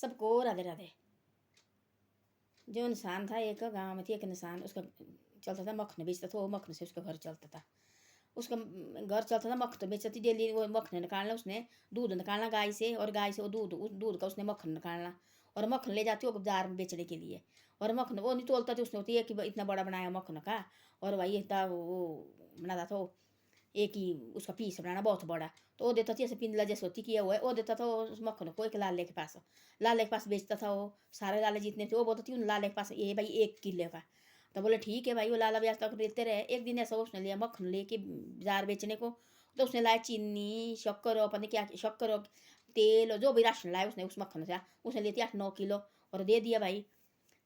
सबको राधे राधे। जो इंसान था, एक गांव में थी एक इंसान, उसका चलता था मक्खन बेचता था, वो मक्खन से उसका घर चलता था। उसका घर चलता था, मक्खन बेचती थी डेली, वो मक्खन निकालना उसने, दूध निकालना गाय से, और गाय से वो दूध, उस दूध का उसने मक्खन निकालना, और मक्खन ले जाती वो बाजार में बेचने के लिए। और मक्खन वो नहीं तोलता था, उसने होती है कि इतना बड़ा बनाया मक्खन का, और भाई इतना वो बनाता था वो, एक ही उसका पीस बनाना बहुत बड़ा। तो वो देता था ऐसे पिंजला जैसे होती किया हुआ है, वो देता था उस मक्खन को एक लाले के पास। लाले के पास बेचता था वो, सारे लाले जितने थे वो बोलती थी उन लाले के पास ये भाई 1 किलो का। तो बोले ठीक है भाई, वो लाला ब्याज तक देते रहे। एक दिन ऐसा उसने लिया मक्खन लेके बाजार बेचने को, तो उसने लाया चीनी शक्कर और पता क्या शक्कर और तेल और जो भी राशन लाया उसने उस मक्खन से, उसने लेती 8-9 किलो और दे दिया भाई।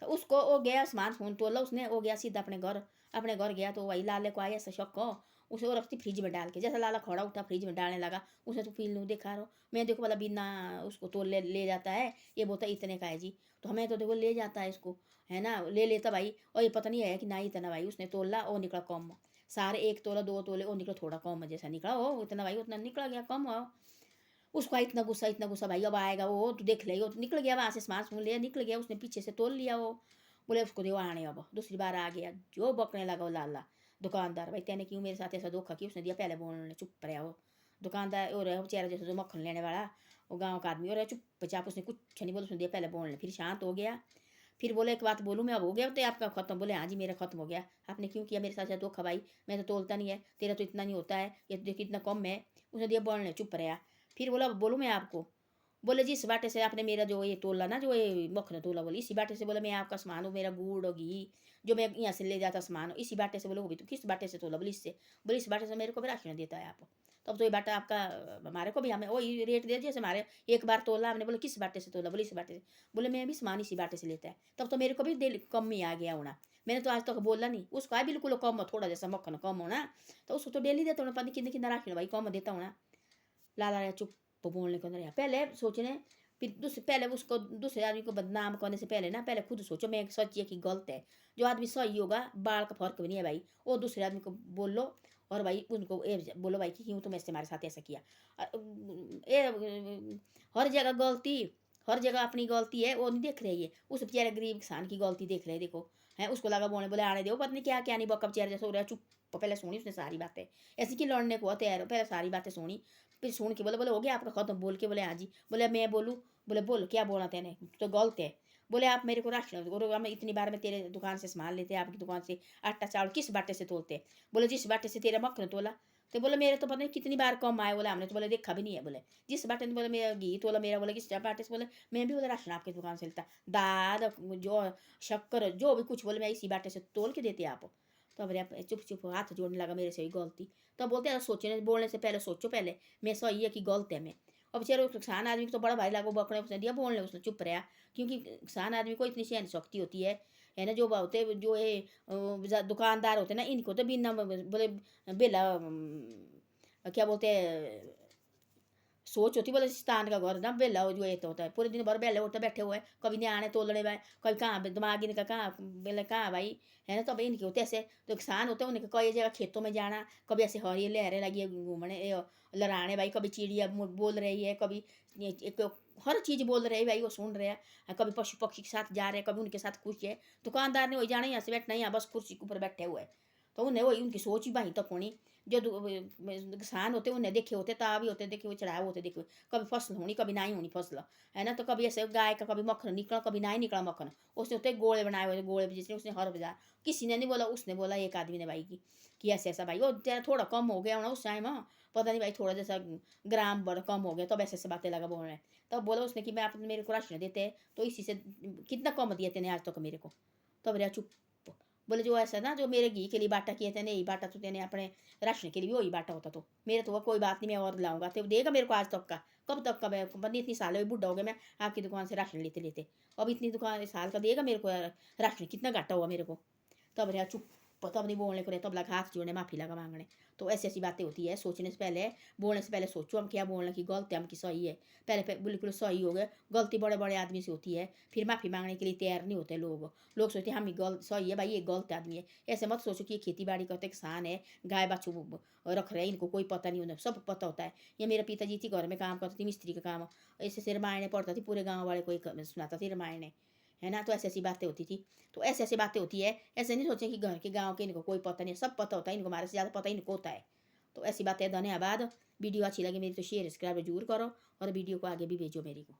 तो उसको वो गया सामान फोन तोला उसने, वो गया सीधा अपने घर गया। तो वही लाले को आया ऐसा शक हो, उसे वो रखती फ्रिज में डाल के, जैसा लाला खड़ा उठा फ्रिज में डालने लगा, उसने तो पी लूँ देखा रहो, मैं देखो वाला बिना उसको तो ले जाता है, ये बोलता इतने का है जी, तो हमें तो देखो ले जाता है इसको, है ना, ले लेता भाई। और ये पता नहीं है कि ना इतना भाई, उसने तोला वो निकला कम, सारे 1 तोला 2 तोले वो निकला थोड़ा कम जैसा निकला वो, इतना भाई उतना निकला गया कम हो। उसका इतना गुस्सा भाई, अब आएगा वो तो देख लेगा, तो निकल गया वहाँ से सामान सुन लिया, निकल गया, उसने पीछे से तोल लिया वो। बोले उसको देवा आने, अब दूसरी बार आ गया जो बकने लगा वो लाला दुकानदार, भाई तेने क्यों मेरे साथ ऐसा धोखा किया, उसने दिया पहले बोलने, चुप रहा वो दुकानदार, और बेचारा जैसे जो मक्खन लेने वाला वो गाँव का आदमी, और चुपचाप उसने कुछ नहीं बोला, उसने दिया पहले बोलने, फिर शांत हो गया। फिर बोले एक बात बोलूँ मैं, अब हो गया तो आपका खत्म? बोले हाँ जी मेरा खत्म हो गया, आपने क्यों किया मेरे साथ ऐसा धोखा भाई, मैं तो तोलता नहीं है, तेरा तो इतना नहीं होता है, ये तो देख इतना कम है। उसने दिया बोलने, चुप रहा। फिर बोला बोलूँ मैं आपको? बोले जिस बाटे से आपने मेरा जो ये तोला ना, जो ये मक्खन तोला, बोले इसी बाटे से, बोले मैं आपका सामान हूँ, मेरा गुड़ और घी जो मैं यहाँ से ले जाता सामान इसी बाटे से। बोले वो भी तो किस बाटे से तोला? बोले इससे। बोले इस बाटे से मेरे को भी राशन देता है आप, तब तो ये बाटा आपका हमारे को भी, हमें वही रेट दे जैसे हमारे एक बार तोला हमने। बोले किस बाटे से तोला? बोले इस बाटे से। बोले मैं भी सामान इसी बाटे से लेता है, तब तो मेरे को भी कम ही आ गया होना, मैंने तो आज तक बोला नहीं उसको, आ बिल्कुल कम हो, थोड़ा जैसा मक्खन कम होना, तो उसको तो डेली देता होना, पता नहीं कितने कितना राशन भाई कम देता होना। लाला चुप बोलने को नहीं, पहले सोचने, फिर दूसरे पहले उसको दूसरे आदमी को बदनाम करने से पहले ना, पहले खुद सोचो मैं सच है कि गलत है। जो आदमी सही होगा बाल का फर्क भी नहीं है भाई, वो दूसरे आदमी को बोलो, और भाई उनको ये बोलो भाई कि क्यों तुम ऐसे हमारे साथ ऐसा किया। ये हर जगह गलती, हर जगह अपनी गलती है, वो नहीं देख रही है उस बेचारे गरीब किसान की गलती देख रहे, देखो है उसको लगा बोलने, बोले आने दो, पता नहीं क्या क्या नहीं बक्का बेचारे जैसे हो रहा है। चुप पहले सुनी उसने सारी बातें, ऐसी कि लड़ने को तैयार हो, पहले सारी बातें सुनी, फिर सुन के बोले, बोले हो गया आपका खत्म? बोल के बोले हाँ जी। बोले मैं बोलूँ? बोले बोल क्या बोला तेने, तो गलत है। बोले आप मेरे को राशन, बोले हम इतनी बार में तेरे दुकान से सामान लेते, आपकी दुकान से आटा चावल किस बाटे से तोलते? बोले जिस बाटे से तेरा मक्खन तोला। तो बोले मेरे तो पता नहीं कितनी बार कम आए, बोले हमने तो बोले देखा भी नहीं है। बोले जिस बाटे ने, बोले मेरा घी तोला मेरा, बोले किस बाटे से? बोले मैं भी बोले राशन आपकी दुकान से लेता, दाद जो शक्कर जो भी कुछ, बोले मैं इसी बाटे से तोल के देते आप। तो अब आप चुप चुप हाथ जोड़ने लगा, मेरे से ही गलती। तो बोलते हैं सोचने बोलने से पहले सोचो पहले, मैं सही है कि गलत है मैं। अब बेचारे उस किसान आदमी को तो बड़ा भाई लागो बकने, उसने दिया बोलने, उसने चुप रहा, क्योंकि किसान आदमी को इतनी सहन शक्ति होती है ना। जो होते जो ये दुकानदार होते ना, इनको तो बिना बोले बेला क्या बोलते हैं सोच होती, बोले स्थान का घर ना बेला हो जो ये तो होता है, पूरे दिन भर बेले उठे बैठे हुए, कभी न्याणे तोलने में, कभी कहाँ दिमाग इनका कहाँ बेले कहाँ भाई, है ना। तो भाई इनके होते ऐसे तो किसान होते हैं, उनके कई जगह खेतों में जाना, कभी ऐसे हरी लहरें लगी है घूमने लड़ाने भाई, कभी चिड़िया बोल रही है, कभी एक हर चीज़ बोल रही है भाई वो सुन रहे हैं, कभी पशु पक्षी के साथ जा रहे हैं, कभी उनके साथ खुश है। दुकानदार ने वही जाना यहाँ से बैठना, यहाँ बस कुर्सी के ऊपर बैठे हुए, तो उन्हें वही उनकी सोच ही वहीं तक होनी। जो किसान होते उन्हें देखे होते ता भी होते देखे हुए चढ़ाए होते देखे हुए, कभी फसल होनी कभी नहीं होनी फसल, है ना। तो कभी ऐसे गाय का कभी मक्खन निकला कभी नहीं निकला मक्खन, उसने होते गोले बनाए हुए, गोले जिसने उसने हर बाजार, किसी ने नहीं बोला, उसने बोला एक आदमी ने भाई कि ऐसे ऐसा भाई, वो तेरा थोड़ा कम हो गया ना उस टाइम, पता नहीं भाई थोड़ा जैसा ग्राम बड़ा कम हो गया, तब ऐसे ऐसे बातें लगा बोलने। तब बोला उसने कि मैं आप मेरे को राशन देते तो इसी से कितना कम दिया तेने आज तक मेरे को। तब रहा चुप। बोले जो ऐसा ना जो मेरे घी के लिए बाटा किए थे नहीं बाटा, तो तेने अपने राशन के लिए भी वही बाटा होता, तो मेरे तो कोई बात नहीं, मैं और लाऊंगा तो देगा मेरे को आज तक का, कब तक का? मैं बंदी इतनी साल हुई बुढ़ा हो गया मैं आपकी दुकान से राशन लेते लेते, अब इतनी दुकान साल का देगा मेरे को राशन, कितना घाटा हुआ मेरे को। तब रहा चुप। तब नहीं बोलने को रहे, तब लगा हाथ जोड़ने, माफ़ी लगा मांगने। तो ऐसी ऐसी बातें होती है, सोचने से पहले, बोलने से पहले सोचो हम क्या बोलने की गलत है, हम की सही है। पहले बिल्कुल सही हो गए, गलती बड़े बड़े आदमी से होती है, फिर माफ़ी मांगने के लिए तैयार नहीं होते लोग। लोग सोचते हैं हम ही गलत, सही है भाई, ये गलत आदमी है। ऐसे मत सोचो कि ये खेती बाड़ी करते किसान है, गाय बच्चों रख रहे हैं, इनको कोई पता नहीं होता, सब पता होता है। ये मेरे पिताजी थी, घर में काम करती थी, मिस्त्री का काम, ऐसे से रामायण पढ़ता थी, पूरे गाँव वाले कोई सुनाता थी रामायण, है ना। तो ऐसी ऐसी बातें होती थी। तो ऐसे ऐसी बातें होती है, ऐसे नहीं सोचें कि घर के गाँव के इनको कोई पता नहीं है, सब पता होता है इनको, हमारे से ज़्यादा पता इनको होता है। तो ऐसी बातें, धन्यवाद। वीडियो अच्छी लगी मेरी तो शेयर सब्सक्राइब जरूर करो, और वीडियो को आगे भी भेजो मेरी को।